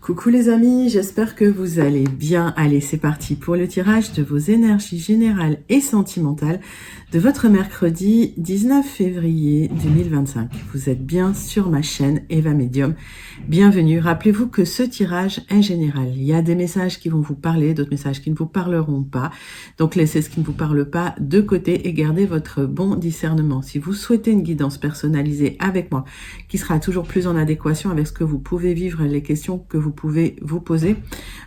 Coucou les amis, j'espère que vous allez bien. Allez, c'est parti pour le tirage de vos énergies générales et sentimentales de votre mercredi 19 février 2025. Vous êtes bien sur ma chaîne Eva Medium. Bienvenue. Rappelez-vous que ce tirage est général. Il y a des messages qui vont vous parler, d'autres messages qui ne vous parleront pas. Donc laissez ce qui ne vous parle pas de côté et gardez votre bon discernement. Si vous souhaitez une guidance personnalisée avec moi, qui sera toujours plus en adéquation avec ce que vous pouvez vivre, les questions que vous pouvez vous poser,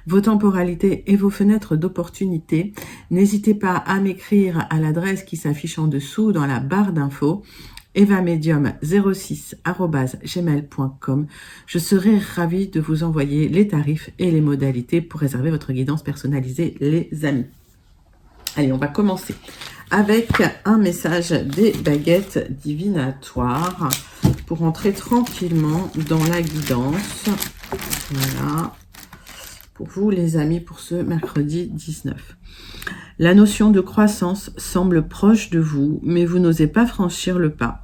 vos temporalités et vos fenêtres d'opportunité, n'hésitez pas à m'écrire à l'adresse qui s'affiche en dessous dans la barre d'infos, evamedium06@gmail.com. Je serai ravie de vous envoyer les tarifs et les modalités pour réserver votre guidance personnalisée, les amis. Allez, on va commencer avec un message des baguettes divinatoires pour entrer tranquillement dans la guidance. Voilà, pour vous les amis, pour ce mercredi 19. La notion de croissance semble proche de vous, mais vous n'osez pas franchir le pas.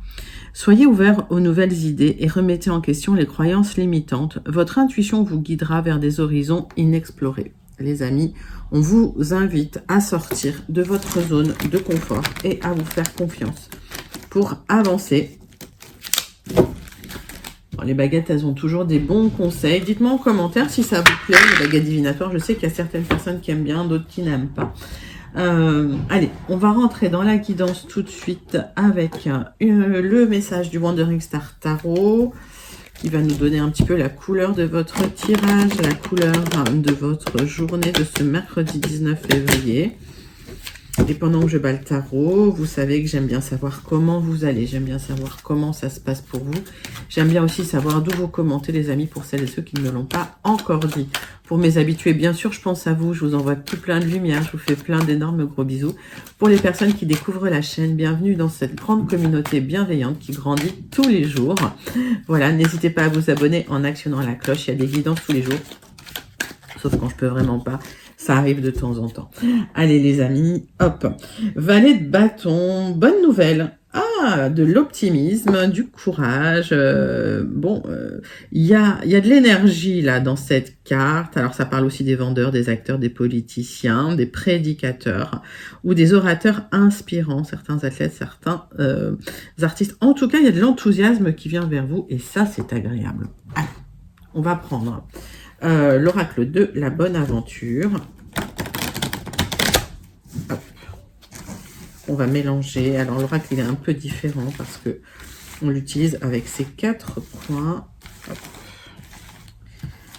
Soyez ouverts aux nouvelles idées et remettez en question les croyances limitantes. Votre intuition vous guidera vers des horizons inexplorés. Les amis, on vous invite à sortir de votre zone de confort et à vous faire confiance pour avancer. Bon, les baguettes, elles ont toujours des bons conseils. Dites-moi en commentaire si ça vous plaît, les baguettes divinatoires. Je sais qu'il y a certaines personnes qui aiment bien, d'autres qui n'aiment pas. Allez, on va rentrer dans la guidance tout de suite avec le message du Wandering Star Tarot qui va nous donner un petit peu la couleur de votre tirage, la couleur de votre journée de ce mercredi 19 février. Et pendant que je bats le tarot, vous savez que j'aime bien savoir comment vous allez, j'aime bien savoir comment ça se passe pour vous. J'aime bien aussi savoir d'où vous commentez, les amis, pour celles et ceux qui ne me l'ont pas encore dit. Pour mes habitués, bien sûr, je pense à vous, je vous envoie tout plein de lumière, je vous fais plein d'énormes gros bisous. Pour les personnes qui découvrent la chaîne, bienvenue dans cette grande communauté bienveillante qui grandit tous les jours. Voilà, n'hésitez pas à vous abonner en actionnant la cloche, il y a des guidances tous les jours, sauf quand je peux vraiment pas. Ça arrive de temps en temps. Allez les amis, hop. Valet de bâton, bonne nouvelle. Ah, de l'optimisme, du courage. Il y a de l'énergie là dans cette carte. Alors ça parle aussi des vendeurs, des acteurs, des politiciens, des prédicateurs ou des orateurs inspirants. Certains athlètes, certains artistes. En tout cas, il y a de l'enthousiasme qui vient vers vous et ça, c'est agréable. Allez, on va prendre l'oracle de la bonne aventure. Hop. On va mélanger. Alors l'oracle il est un peu différent parce que on l'utilise avec ses 4 coins.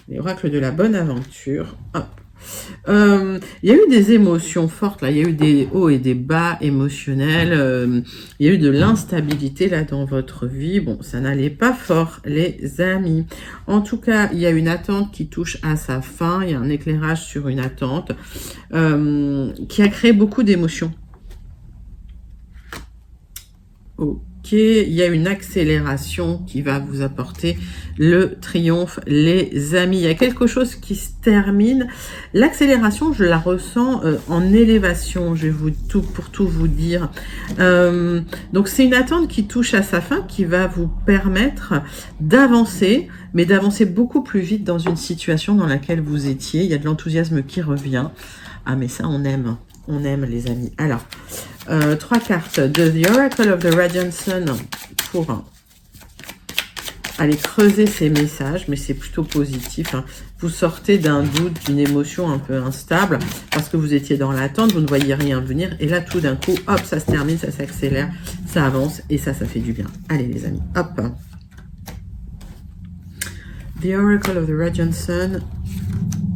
L'oracle de la bonne aventure. Hop. Il y a eu des émotions fortes là, il y a eu des hauts et des bas émotionnels, il y a eu de l'instabilité là dans votre vie. Bon, ça n'allait pas fort les amis. En tout cas, il y a une attente qui touche à sa fin, il y a un éclairage sur une attente qui a créé beaucoup d'émotions. Ok, il y a une accélération qui va vous apporter le triomphe, les amis. Il y a quelque chose qui se termine. L'accélération, je la ressens en élévation, je vais pour tout vous dire. Donc, c'est une attente qui touche à sa fin, qui va vous permettre d'avancer, mais d'avancer beaucoup plus vite dans une situation dans laquelle vous étiez. Il y a de l'enthousiasme qui revient. Ah, mais ça, on aime. On aime, les amis. Alors, 3 cartes de The Oracle of the Radiant Sun pour aller creuser ces messages, mais c'est plutôt positif. Hein. Vous sortez d'un doute, d'une émotion un peu instable, parce que vous étiez dans l'attente, vous ne voyez rien venir, et là, tout d'un coup, hop, ça se termine, ça s'accélère, ça avance, et ça fait du bien. Allez, les amis, hop. The Oracle of the Radiant Sun,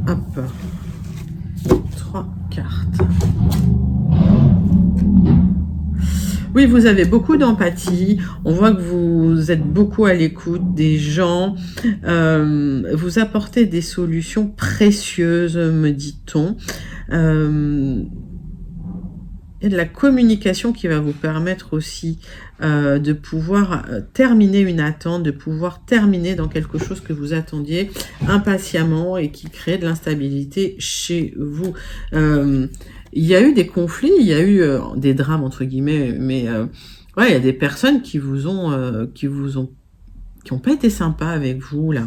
hop. 3 cartes. Oui, vous avez beaucoup d'empathie. On voit que vous êtes beaucoup à l'écoute des gens. Vous apportez des solutions précieuses, me dit-on. Et de la communication qui va vous permettre aussi de pouvoir terminer une attente, de pouvoir terminer dans quelque chose que vous attendiez impatiemment et qui crée de l'instabilité chez vous. Il y a eu des conflits, il y a eu des drames entre guillemets, mais ouais, il y a des personnes qui ont pas été sympas avec vous là.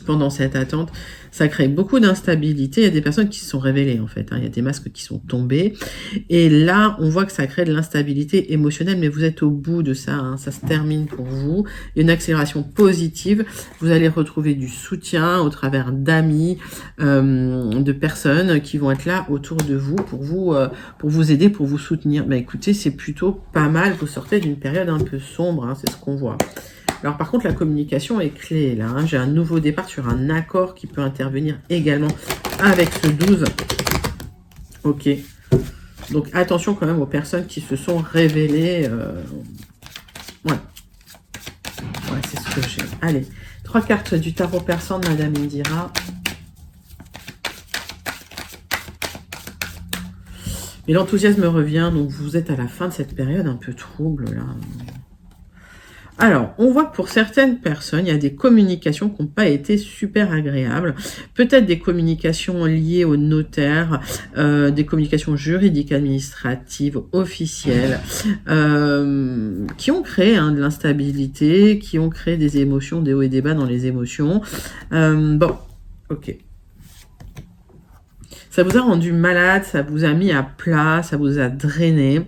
pendant cette attente, ça crée beaucoup d'instabilité. Il y a des personnes qui se sont révélées, en fait. Il y a des masques qui sont tombés. Et là, on voit que ça crée de l'instabilité émotionnelle, mais vous êtes au bout de ça. Ça se termine pour vous. Il y a une accélération positive. Vous allez retrouver du soutien au travers d'amis, de personnes qui vont être là autour de vous pour vous aider, pour vous soutenir. Mais écoutez, c'est plutôt pas mal. Vous sortez d'une période un peu sombre, c'est ce qu'on voit. Alors par contre, la communication est clé là. J'ai un nouveau départ sur un accord qui peut intervenir également avec ce 12. Ok. Donc attention quand même aux personnes qui se sont révélées. Ouais, c'est ce que j'ai. Allez, 3 cartes du tarot persan de Madame Indira. Et l'enthousiasme revient, donc vous êtes à la fin de cette période un peu trouble là. Alors, on voit que pour certaines personnes, il y a des communications qui n'ont pas été super agréables. Peut-être des communications liées au notaire, des communications juridiques, administratives, officielles, qui ont créé de l'instabilité, qui ont créé des émotions, des hauts et des bas dans les émotions. Bon, ok. Ça vous a rendu malade, ça vous a mis à plat, ça vous a drainé.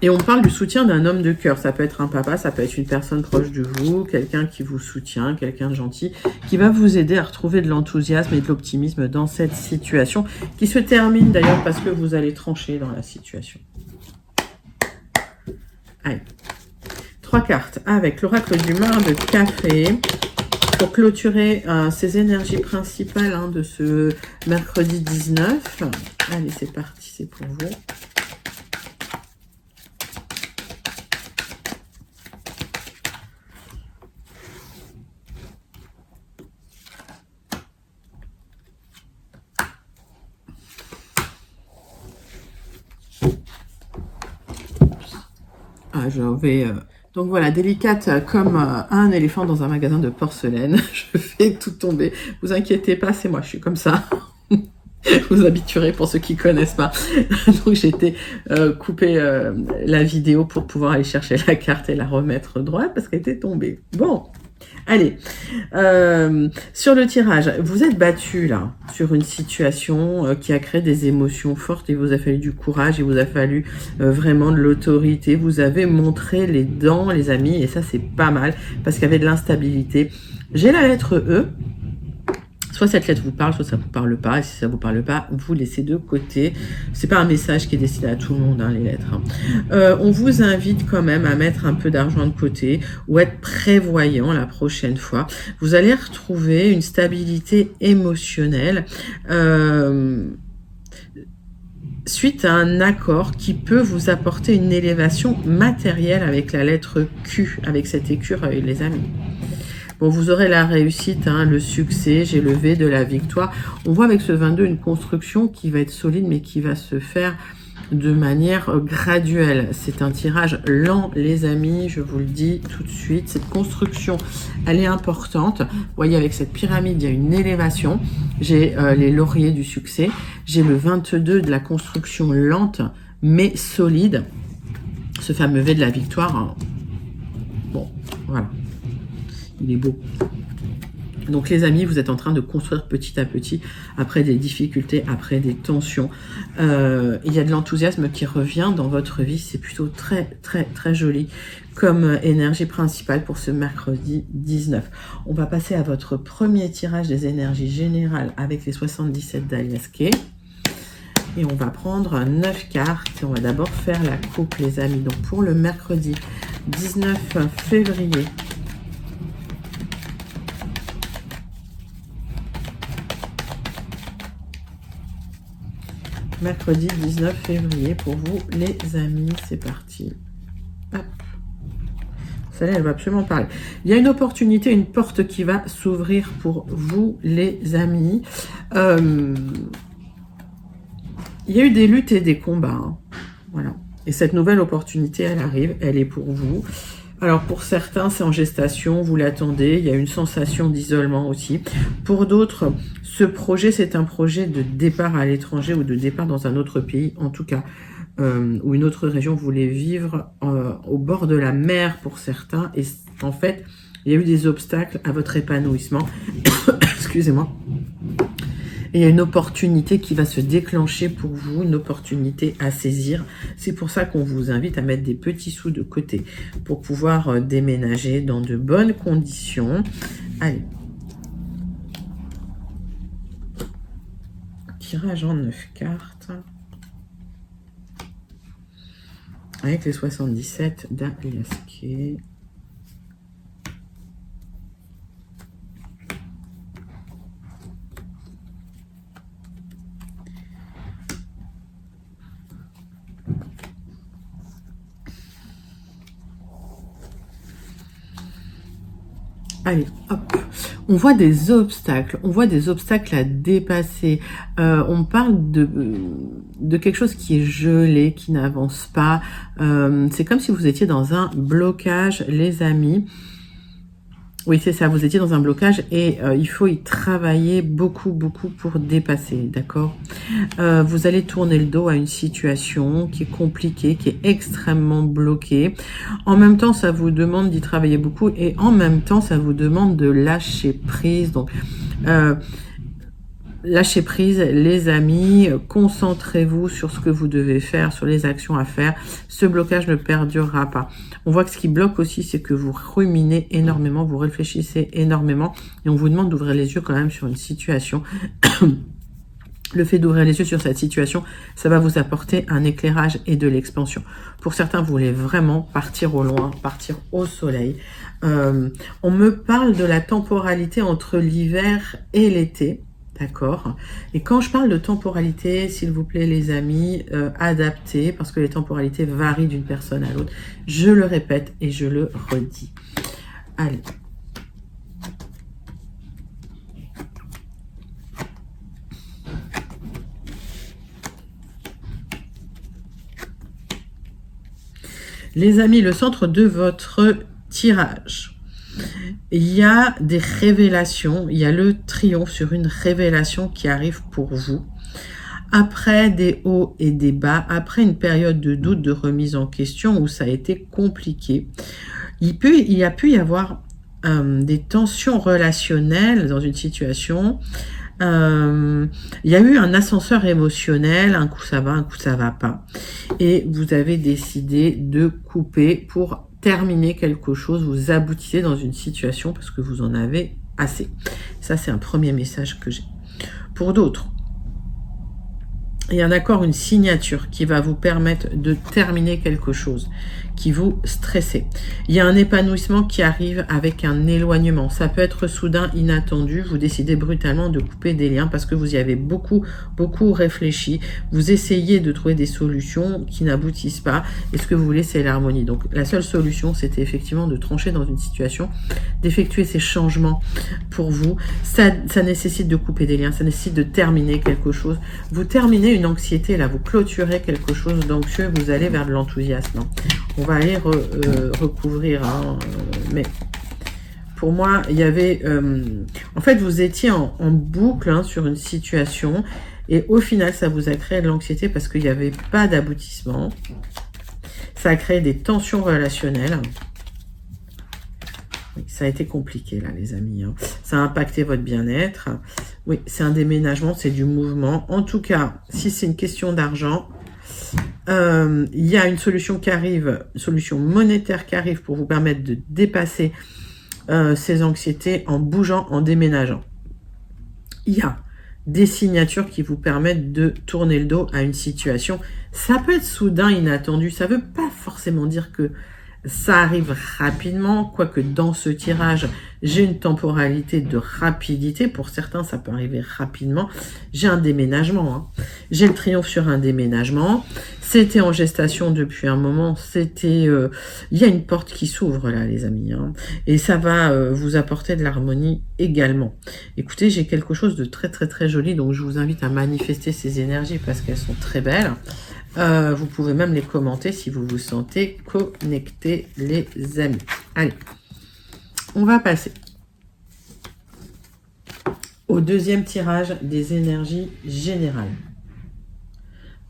Et on parle du soutien d'un homme de cœur. Ça peut être un papa, ça peut être une personne proche de vous, quelqu'un qui vous soutient, quelqu'un de gentil, qui va vous aider à retrouver de l'enthousiasme et de l'optimisme dans cette situation, qui se termine d'ailleurs parce que vous allez trancher dans la situation. Allez. 3 cartes avec l'oracle du Mar de café pour clôturer ces énergies principales de ce mercredi 19. Allez, c'est parti, c'est pour vous. Donc voilà, délicate comme un éléphant dans un magasin de porcelaine. Je fais tout tomber. Vous inquiétez pas, c'est moi, je suis comme ça. Vous habituerez pour ceux qui connaissent pas. Donc j'ai été couper la vidéo pour pouvoir aller chercher la carte et la remettre droite parce qu'elle était tombée. Bon, allez. Sur le tirage, vous êtes battu là sur une situation qui a créé des émotions fortes. Il vous a fallu du courage, il vous a fallu vraiment de l'autorité. Vous avez montré les dents, les amis, et ça c'est pas mal parce qu'il y avait de l'instabilité. J'ai la lettre E. Soit cette lettre vous parle, soit ça vous parle pas. Et si ça vous parle pas, vous laissez de côté. C'est pas un message qui est destiné à tout le monde, les lettres. On vous invite quand même à mettre un peu d'argent de côté ou être prévoyant la prochaine fois. Vous allez retrouver une stabilité émotionnelle suite à un accord qui peut vous apporter une élévation matérielle avec la lettre Q, avec cet écureuil, les amis. Bon, vous aurez la réussite, le succès, j'ai le V de la victoire. On voit avec ce 22 une construction qui va être solide, mais qui va se faire de manière graduelle. C'est un tirage lent, les amis, je vous le dis tout de suite. Cette construction, elle est importante. Vous voyez, avec cette pyramide, il y a une élévation. J'ai les lauriers du succès. J'ai le 22 de la construction lente, mais solide. Ce fameux V de la victoire. Bon, voilà. Il est beau. Donc les amis, vous êtes en train de construire petit à petit, après des difficultés, après des tensions. Il y a de l'enthousiasme qui revient dans votre vie. C'est plutôt très, très, très joli comme énergie principale pour ce mercredi 19. On va passer à votre premier tirage des énergies générales avec les 77 d'Alias Kay. Et on va prendre 9 cartes. On va d'abord faire la coupe, les amis. Donc pour le mercredi 19 février, mercredi 19 février pour vous les amis, c'est parti. Hop. Celle-là, elle va absolument parler. Il y a une opportunité, une porte qui va s'ouvrir pour vous les amis. Il y a eu des luttes et des combats. Voilà. Et cette nouvelle opportunité, elle arrive, elle est pour vous. Alors pour certains, c'est en gestation, vous l'attendez, il y a une sensation d'isolement aussi. Pour d'autres, ce projet, c'est un projet de départ à l'étranger ou de départ dans un autre pays, en tout cas, ou une autre région. Vous voulez vivre au bord de la mer pour certains. Et en fait, Il y a eu des obstacles à votre épanouissement. Excusez-moi. Et il y a une opportunité qui va se déclencher pour vous, une opportunité à saisir. C'est pour ça qu'on vous invite à mettre des petits sous de côté pour pouvoir déménager dans de bonnes conditions. Allez. Tirage en 9 cartes. Avec les 77 d'Aliaské. Allez, hop. On voit des obstacles, à dépasser. On parle de quelque chose qui est gelé, qui n'avance pas. C'est comme si vous étiez dans un blocage, les amis. Oui, c'est ça, vous étiez dans un blocage et il faut y travailler beaucoup pour dépasser, d'accord? Vous allez tourner le dos à une situation qui est compliquée, qui est extrêmement bloquée. En même temps, ça vous demande d'y travailler beaucoup et en même temps, ça vous demande de lâcher prise. Donc, lâchez prise, les amis, concentrez-vous sur ce que vous devez faire, sur les actions à faire. Ce blocage ne perdurera pas. On voit que ce qui bloque aussi, c'est que vous ruminez énormément, vous réfléchissez énormément et on vous demande d'ouvrir les yeux quand même sur une situation. Le fait d'ouvrir les yeux sur cette situation, ça va vous apporter un éclairage et de l'expansion. Pour certains, vous voulez vraiment partir au loin, partir au soleil. On me parle de la temporalité entre l'hiver et l'été. D'accord. Et quand je parle de temporalité, s'il vous plaît les amis, adaptez, parce que les temporalités varient d'une personne à l'autre. Je le répète et je le redis. Allez. Les amis, le centre de votre tirage. Il y a des révélations, il y a le triomphe sur une révélation qui arrive pour vous. Après des hauts et des bas, après une période de doute, de remise en question où ça a été compliqué, il a pu y avoir des tensions relationnelles dans une situation. Il y a eu un ascenseur émotionnel, un coup ça va, un coup ça va pas. Et vous avez décidé de couper pour terminer quelque chose, vous aboutissez dans une situation parce que vous en avez assez. Ça, c'est un premier message que j'ai. Pour d'autres, il y a un accord, une signature qui va vous permettre de terminer quelque chose, qui vous stressez. Il y a un épanouissement qui arrive avec un éloignement. Ça peut être soudain, inattendu. Vous décidez brutalement de couper des liens parce que vous y avez beaucoup réfléchi. Vous essayez de trouver des solutions qui n'aboutissent pas. Et ce que vous voulez, c'est l'harmonie. Donc, la seule solution, c'était effectivement de trancher dans une situation, d'effectuer ces changements pour vous. Ça nécessite de couper des liens. Ça nécessite de terminer quelque chose. Vous terminez une anxiété, là, vous clôturez quelque chose d'anxieux. Vous allez vers de l'enthousiasme. On va aller recouvrir, hein, mais pour moi, il y avait... en fait, vous étiez en boucle hein, sur une situation et au final, ça vous a créé de l'anxiété parce qu'il n'y avait pas d'aboutissement. Ça a créé des tensions relationnelles. Oui, ça a été compliqué, là, les amis. Hein. Ça a impacté votre bien-être. Oui, c'est un déménagement, c'est du mouvement. En tout cas, si c'est une question d'argent... il y a une solution qui arrive, une solution monétaire qui arrive pour vous permettre de dépasser ces anxiétés en bougeant, en déménageant. Il y a des signatures qui vous permettent de tourner le dos à une situation. Ça peut être soudain, inattendu. Ça ne veut pas forcément dire que ça arrive rapidement, quoique dans ce tirage, j'ai une temporalité de rapidité. Pour certains, ça peut arriver rapidement. J'ai un déménagement. Hein. J'ai le triomphe sur un déménagement. C'était en gestation depuis un moment. C'était, il y a une porte qui s'ouvre là, les amis. Hein. Et ça va vous apporter de l'harmonie également. Écoutez, j'ai quelque chose de très joli. Donc, je vous invite à manifester ces énergies parce qu'elles sont très belles. Vous pouvez même les commenter si vous vous sentez connecté, les amis. Allez, on va passer au deuxième tirage des énergies générales.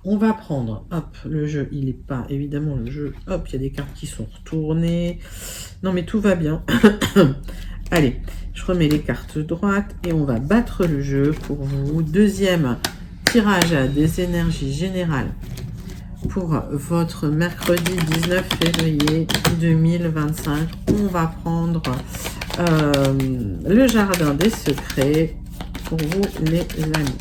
on va prendre, hop, le jeu, il n'est pas, évidemment, le jeu, hop, il y a des cartes qui sont retournées. Non, mais tout va bien. Allez, je remets les cartes droites et on va battre le jeu pour vous. Deuxième tirage à des énergies générales pour votre mercredi 19 février 2025. On va prendre le jardin des secrets pour vous, les amis.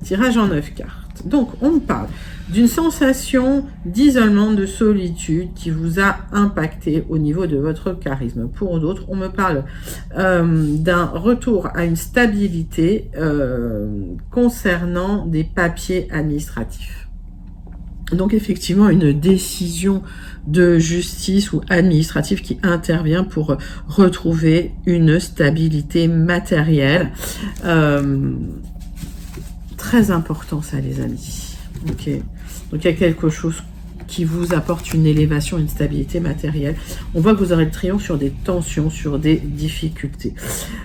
Tirage en 9 cartes. Donc, on me parle d'une sensation d'isolement, de solitude qui vous a impacté au niveau de votre charisme. Pour d'autres, on me parle d'un retour à une stabilité concernant des papiers administratifs. Donc, effectivement, une décision de justice ou administrative qui intervient pour retrouver une stabilité matérielle. Très important ça, les amis. Ok. Donc il y a quelque chose qui vous apporte une élévation, une stabilité matérielle. On voit que vous aurez le triomphe sur des tensions, sur des difficultés.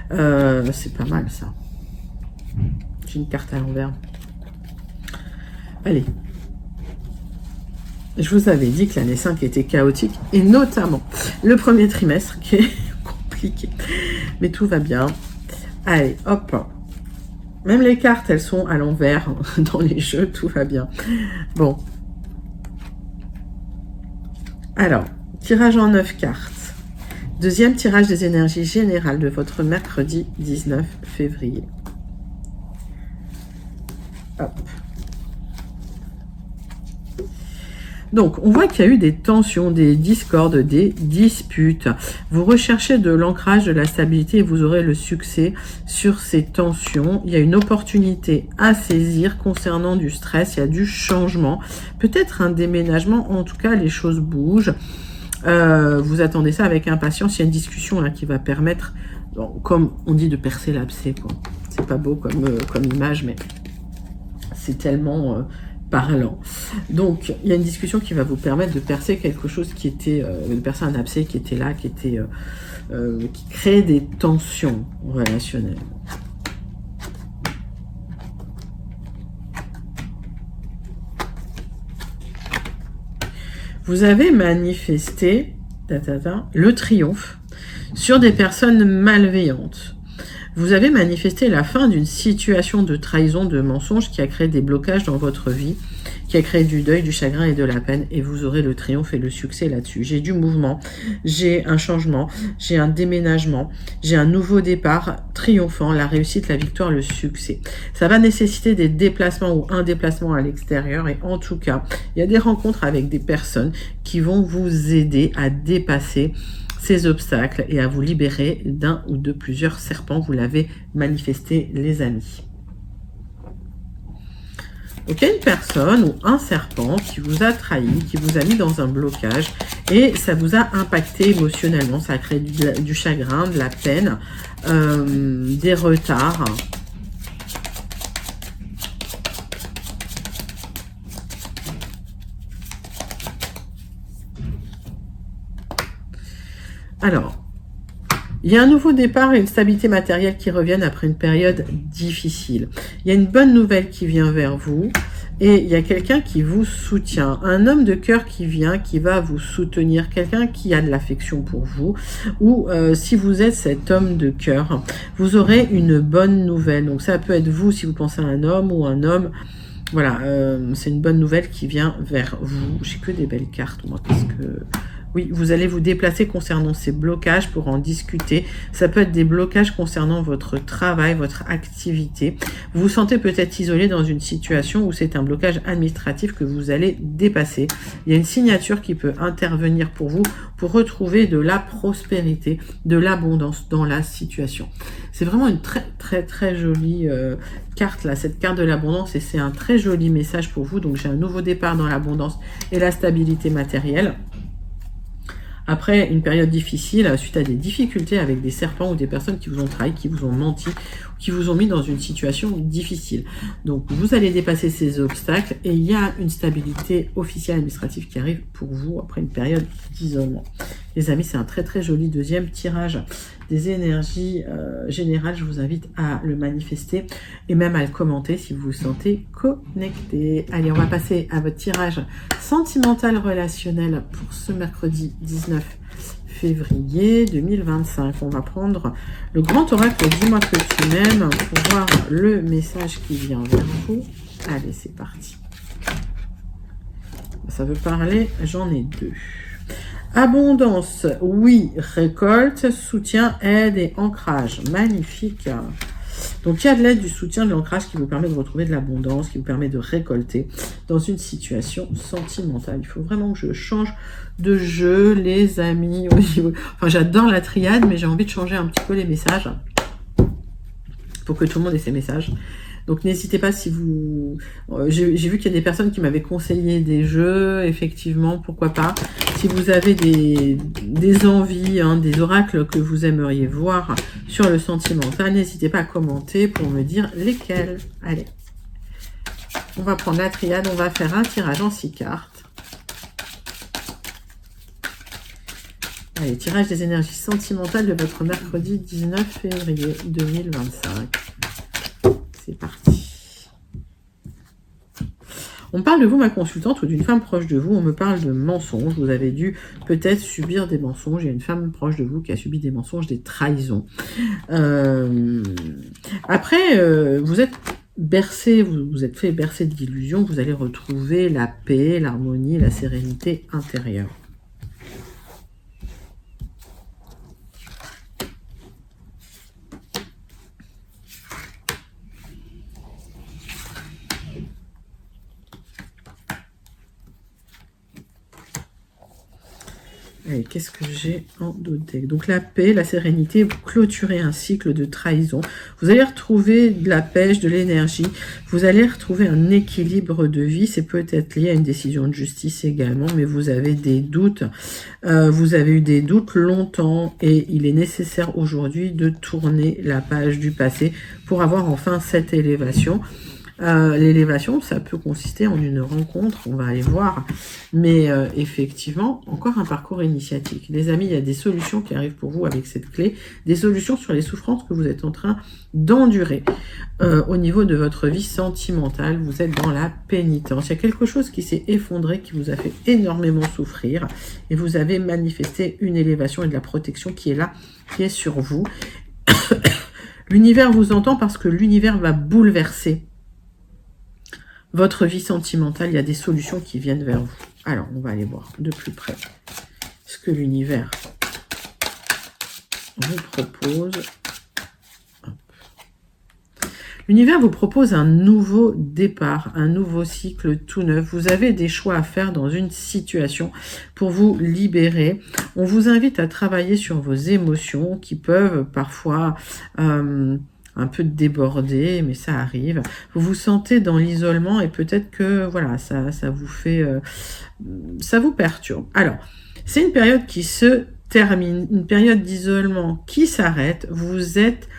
C'est pas mal ça. J'ai une carte à l'envers. Allez. Je vous avais dit que l'année 5 était chaotique, et notamment le premier trimestre qui est compliqué. Mais tout va bien. Allez, hop. Même les cartes, elles sont à l'envers dans les jeux, tout va bien. Bon. Alors, tirage en 9 cartes. Deuxième tirage des énergies générales de votre mercredi 19 février. Hop. Donc, on voit qu'il y a eu des tensions, des discordes, des disputes. Vous recherchez de l'ancrage, de la stabilité et vous aurez le succès sur ces tensions. Il y a une opportunité à saisir concernant du stress, il y a du changement, peut-être un déménagement. En tout cas, les choses bougent. Vous attendez ça avec impatience. Il y a une discussion là qui va permettre, comme on dit, de percer l'abcès. C'est pas beau comme image, mais c'est tellement... parlant. Donc, il y a une discussion qui va vous permettre de percer quelque chose qui était, de percer un abcès qui était là, qui crée des tensions relationnelles. Vous avez manifesté le triomphe sur des personnes malveillantes. Vous avez manifesté la fin d'une situation de trahison, de mensonge qui a créé des blocages dans votre vie, qui a créé du deuil, du chagrin et de la peine, et vous aurez le triomphe et le succès là-dessus. J'ai du mouvement, j'ai un changement, j'ai un déménagement, j'ai un nouveau départ triomphant, la réussite, la victoire, le succès. Ça va nécessiter des déplacements ou un déplacement à l'extérieur, et en tout cas, il y a des rencontres avec des personnes qui vont vous aider à dépasser ces obstacles et à vous libérer d'un ou de plusieurs serpents. Vous l'avez manifesté, les amis. Donc, il y a une personne ou un serpent qui vous a trahi, qui vous a mis dans un blocage et ça vous a impacté émotionnellement. Ça a créé du chagrin, de la peine, des retards. Alors, il y a un nouveau départ et une stabilité matérielle qui reviennent après une période difficile. Il y a une bonne nouvelle qui vient vers vous et il y a quelqu'un qui vous soutient. Un homme de cœur qui vient, qui va vous soutenir, quelqu'un qui a de l'affection pour vous. Ou si vous êtes cet homme de cœur, vous aurez une bonne nouvelle. Donc ça peut être vous si vous pensez à un homme ou un homme. Voilà, c'est une bonne nouvelle qui vient vers vous. J'ai que des belles cartes, moi, parce que... Oui, vous allez vous déplacer concernant ces blocages pour en discuter. Ça peut être des blocages concernant votre travail, votre activité. Vous vous sentez peut-être isolé dans une situation où c'est un blocage administratif que vous allez dépasser. Il y a une signature qui peut intervenir pour vous pour retrouver de la prospérité, de l'abondance dans la situation. C'est vraiment une très jolie carte là, cette carte de l'abondance, et c'est un très joli message pour vous. Donc j'ai un nouveau départ dans l'abondance et la stabilité matérielle. Après une période difficile, suite à des difficultés avec des serpents ou des personnes qui vous ont trahi, qui vous ont menti, qui vous ont mis dans une situation difficile. Donc, vous allez dépasser ces obstacles et il y a une stabilité officielle administrative qui arrive pour vous après une période d'isolement. Les amis, c'est un très très joli deuxième tirage des énergies générales. Je vous invite à le manifester et même à le commenter si vous vous sentez connecté. Allez, on va passer à votre tirage sentimental relationnel pour ce mercredi 19 février 2025. On va prendre le grand oracle Dis-moi que tu m'aimes pour voir le message qui vient vers vous. Allez, c'est parti. Ça veut parler, j'en ai deux. Abondance, oui. Récolte, soutien, aide et ancrage. Magnifique. Donc, il y a de l'aide, du soutien, de l'ancrage qui vous permet de retrouver de l'abondance, qui vous permet de récolter dans une situation sentimentale. Il faut vraiment que je change de jeu, les amis. Au niveau... Enfin, j'adore la triade, mais j'ai envie de changer un petit peu les messages pour que tout le monde ait ses messages. Donc, n'hésitez pas si vous... J'ai vu qu'il y a des personnes qui m'avaient conseillé des jeux, effectivement, pourquoi pas. Si vous avez des envies, hein, des oracles que vous aimeriez voir sur le sentimental, n'hésitez pas à commenter pour me dire lesquels. Allez, on va prendre la triade, on va faire un tirage en 6 cartes. Allez, tirage des énergies sentimentales de votre mercredi 19 février 2025. C'est parti. On parle de vous, ma consultante, ou d'une femme proche de vous. On me parle de mensonges. Vous avez dû peut-être subir des mensonges. Il y a une femme proche de vous qui a subi des mensonges, des trahisons. Après, vous êtes bercé, vous êtes fait bercer d'illusions. Vous allez retrouver la paix, l'harmonie, la sérénité intérieure. Allez, qu'est-ce que j'ai en d'autres decks? Donc la paix, la sérénité, vous clôturez un cycle de trahison. Vous allez retrouver de la pêche, de l'énergie. Vous allez retrouver un équilibre de vie. C'est peut-être lié à une décision de justice également, mais vous avez des doutes. Vous avez eu des doutes longtemps et il est nécessaire aujourd'hui de tourner la page du passé pour avoir enfin cette élévation. L'élévation, ça peut consister en une rencontre, on va aller voir, mais effectivement, encore un parcours initiatique. Les amis, il y a des solutions qui arrivent pour vous avec cette clé, des solutions sur les souffrances que vous êtes en train d'endurer. Au niveau de votre vie sentimentale, vous êtes dans la pénitence. Il y a quelque chose qui s'est effondré, qui vous a fait énormément souffrir, et vous avez manifesté une élévation et de la protection qui est là, qui est sur vous. L'univers vous entend parce que l'univers va bouleverser votre vie sentimentale. Il y a des solutions qui viennent vers vous. Alors, on va aller voir de plus près ce que l'univers vous propose. L'univers vous propose un nouveau départ, un nouveau cycle tout neuf. Vous avez des choix à faire dans une situation pour vous libérer. On vous invite à travailler sur vos émotions qui peuvent parfois un peu déborder, mais ça arrive. Vous vous sentez dans l'isolement et peut-être que voilà, ça vous fait, ça vous perturbe. Alors, c'est une période qui se termine, une période d'isolement qui s'arrête. Vous êtes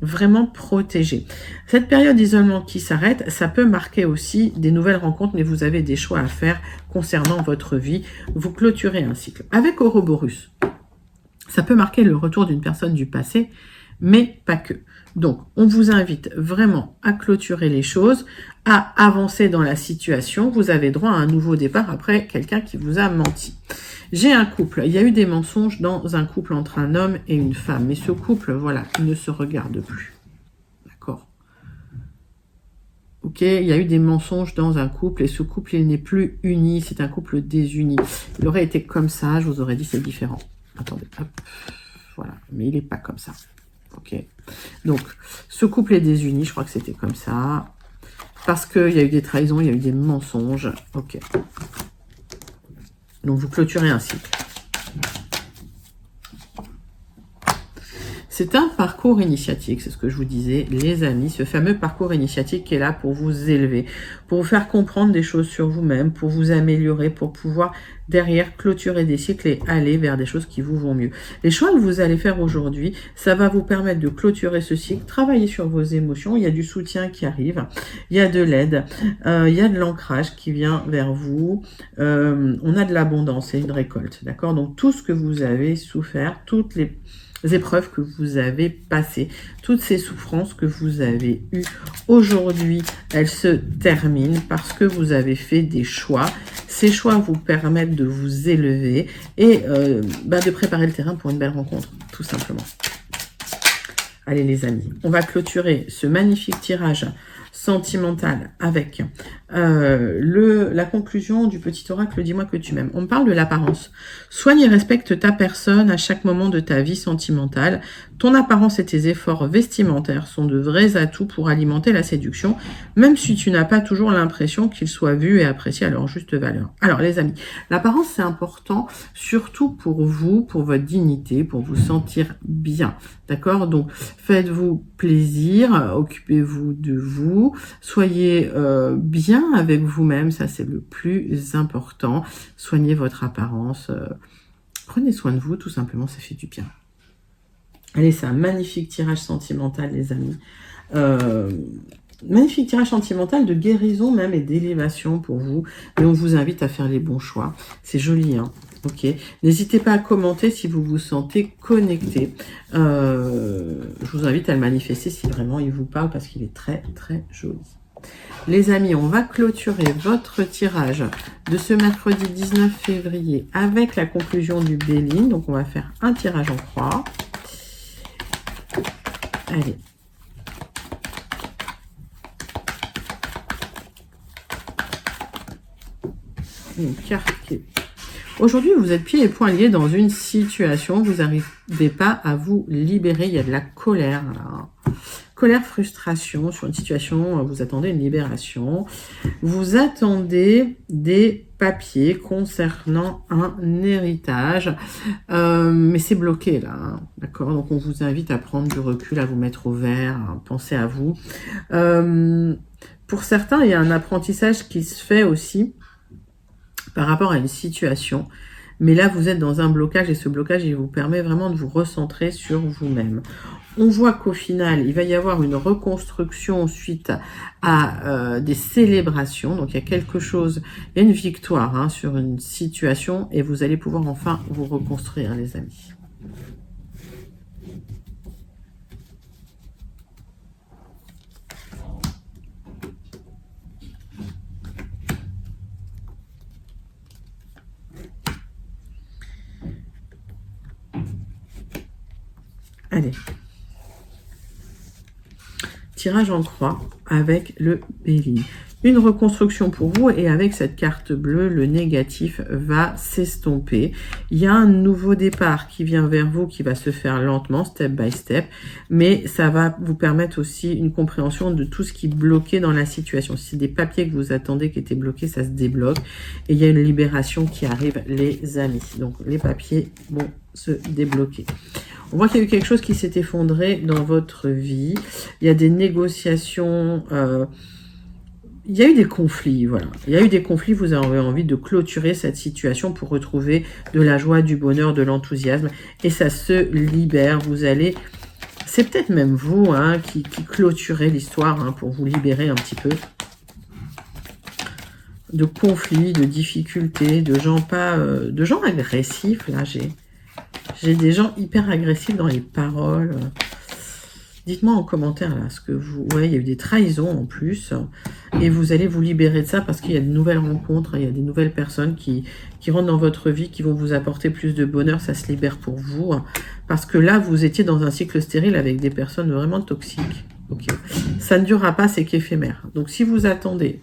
vraiment protégé. Cette période d'isolement qui s'arrête, ça peut marquer aussi des nouvelles rencontres, mais vous avez des choix à faire concernant votre vie. Vous clôturez un cycle. Avec Ouroboros, ça peut marquer le retour d'une personne du passé, mais pas que. Donc, on vous invite vraiment à clôturer les choses, à avancer dans la situation. Vous avez droit à un nouveau départ après quelqu'un qui vous a menti. J'ai un couple. Il y a eu des mensonges dans un couple entre un homme et une femme. Mais ce couple, voilà, ne se regarde plus. D'accord? Ok, il y a eu des mensonges dans un couple et ce couple, il n'est plus uni. C'est un couple désuni. Il aurait été comme ça, je vous aurais dit c'est différent. Attendez, hop. Voilà, mais il n'est pas comme ça. Ok, donc ce couple est désuni, je crois que c'était comme ça, parce qu'il y a eu des trahisons, il y a eu des mensonges. Ok, donc vous clôturez un cycle. C'est un parcours initiatique, c'est ce que je vous disais, les amis, ce fameux parcours initiatique qui est là pour vous élever, pour vous faire comprendre des choses sur vous-même, pour vous améliorer, pour pouvoir derrière, clôturer des cycles et aller vers des choses qui vous vont mieux. Les choix que vous allez faire aujourd'hui, ça va vous permettre de clôturer ce cycle, travailler sur vos émotions. Il y a du soutien qui arrive, il y a de l'aide, il y a de l'ancrage qui vient vers vous. On a de l'abondance et une récolte, d'accord? Donc tout ce que vous avez souffert, toutes les épreuves que vous avez passées, toutes ces souffrances que vous avez eues, aujourd'hui, elles se terminent parce que vous avez fait des choix. Ces choix vous permettent de vous élever et de préparer le terrain pour une belle rencontre, tout simplement. Allez les amis, on va clôturer ce magnifique tirage sentimental avec la conclusion du petit oracle « Dis-moi que tu m'aimes ». On me parle de l'apparence. Soigne et respecte ta personne à chaque moment de ta vie sentimentale. Ton apparence et tes efforts vestimentaires sont de vrais atouts pour alimenter la séduction, même si tu n'as pas toujours l'impression qu'ils soient vus et appréciés à leur juste valeur. Alors les amis, l'apparence c'est important, surtout pour vous, pour votre dignité, pour vous sentir bien. D'accord? Donc faites-vous plaisir, occupez-vous de vous, soyez bien avec vous-même, ça c'est le plus important. Soignez votre apparence, prenez soin de vous, tout simplement, ça fait du bien. Allez, c'est un magnifique tirage sentimental, les amis. Magnifique tirage sentimental de guérison même et d'élévation pour vous. Et on vous invite à faire les bons choix. C'est joli, hein? Ok. N'hésitez pas à commenter si vous vous sentez connecté. Je vous invite à le manifester si vraiment il vous parle parce qu'il est très très joli. Les amis, on va clôturer votre tirage de ce mercredi 19 février avec la conclusion du Béline. Donc, on va faire un tirage en croix. Allez. Une carte qui est... Aujourd'hui, vous êtes pieds et poings liés dans une situation. Vous n'arrivez pas à vous libérer. Il y a de la colère, là. Colère, frustration sur une situation, vous attendez une libération. Vous attendez des papiers concernant un héritage, mais c'est bloqué là, hein, d'accord? Donc on vous invite à prendre du recul, à vous mettre au vert, à penser à vous. Pour certains, il y a un apprentissage qui se fait aussi par rapport à une situation. Mais là, vous êtes dans un blocage et ce blocage, il vous permet vraiment de vous recentrer sur vous-même. On voit qu'au final, il va y avoir une reconstruction suite à des célébrations. Donc, il y a quelque chose, il y a une victoire hein, sur une situation et vous allez pouvoir enfin vous reconstruire, les amis. Allez. Tirage en croix avec le Béline. Une reconstruction pour vous et avec cette carte bleue, le négatif va s'estomper. Il y a un nouveau départ qui vient vers vous, qui va se faire lentement, step by step, mais ça va vous permettre aussi une compréhension de tout ce qui bloquait dans la situation. Si c'est des papiers que vous attendez qui étaient bloqués, ça se débloque et il y a une libération qui arrive, les amis. Donc les papiers vont se débloquer. On voit qu'il y a eu quelque chose qui s'est effondré dans votre vie. Il y a des négociations... il y a eu des conflits, voilà. Il y a eu des conflits, vous avez envie de clôturer cette situation pour retrouver de la joie, du bonheur, de l'enthousiasme. Et ça se libère, vous allez... C'est peut-être même vous hein, qui clôturez l'histoire hein, pour vous libérer un petit peu de conflits, de difficultés, de gens pas... de gens agressifs, là, j'ai des gens hyper agressifs dans les paroles. Dites-moi en commentaire là, ce que vous... Ouais, il y a eu des trahisons en plus. Et vous allez vous libérer de ça parce qu'il y a de nouvelles rencontres, il y a des nouvelles personnes qui rentrent dans votre vie, qui vont vous apporter plus de bonheur. Ça se libère pour vous. Parce que là, vous étiez dans un cycle stérile avec des personnes vraiment toxiques. Okay. Ça ne durera pas, c'est qu'éphémère. Donc si vous attendez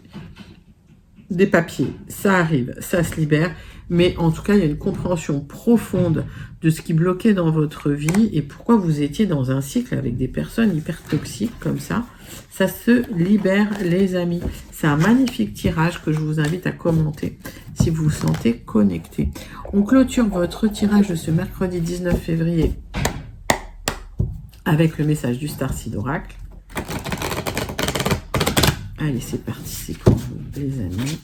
des papiers, ça arrive, ça se libère. Mais en tout cas, il y a une compréhension profonde de ce qui bloquait dans votre vie et pourquoi vous étiez dans un cycle avec des personnes hyper toxiques comme ça. Ça se libère, les amis. C'est un magnifique tirage que je vous invite à commenter si vous vous sentez connecté. On clôture votre tirage de ce mercredi 19 février avec le message du Starseed Oracle. Allez, c'est parti, c'est pour vous, les amis.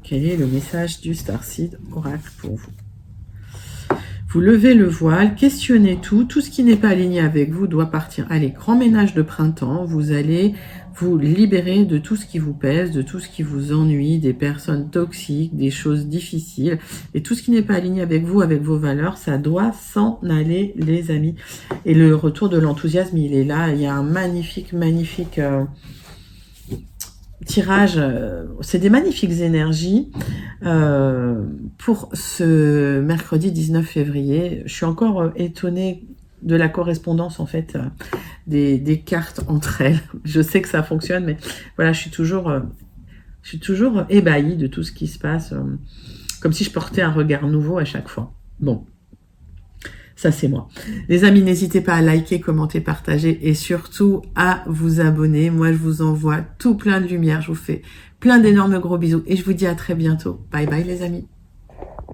Quel est le message du Starseed Oracle pour vous? Vous levez le voile, questionnez tout ce qui n'est pas aligné avec vous doit partir. Allez, grand ménage de printemps, vous allez vous libérer de tout ce qui vous pèse, de tout ce qui vous ennuie, des personnes toxiques, des choses difficiles. Et tout ce qui n'est pas aligné avec vous, avec vos valeurs, ça doit s'en aller, les amis. Et le retour de l'enthousiasme, il est là. Il y a un magnifique tirage, c'est des magnifiques énergies pour ce mercredi 19 février. Je suis encore étonnée de la correspondance en fait des cartes entre elles. Je sais que ça fonctionne, mais voilà, je suis toujours ébahie de tout ce qui se passe, comme si je portais un regard nouveau à chaque fois. Bon. Ça, c'est moi. Les amis, n'hésitez pas à liker, commenter, partager et surtout à vous abonner. Moi, je vous envoie tout plein de lumière. Je vous fais plein d'énormes gros bisous et je vous dis à très bientôt. Bye bye les amis.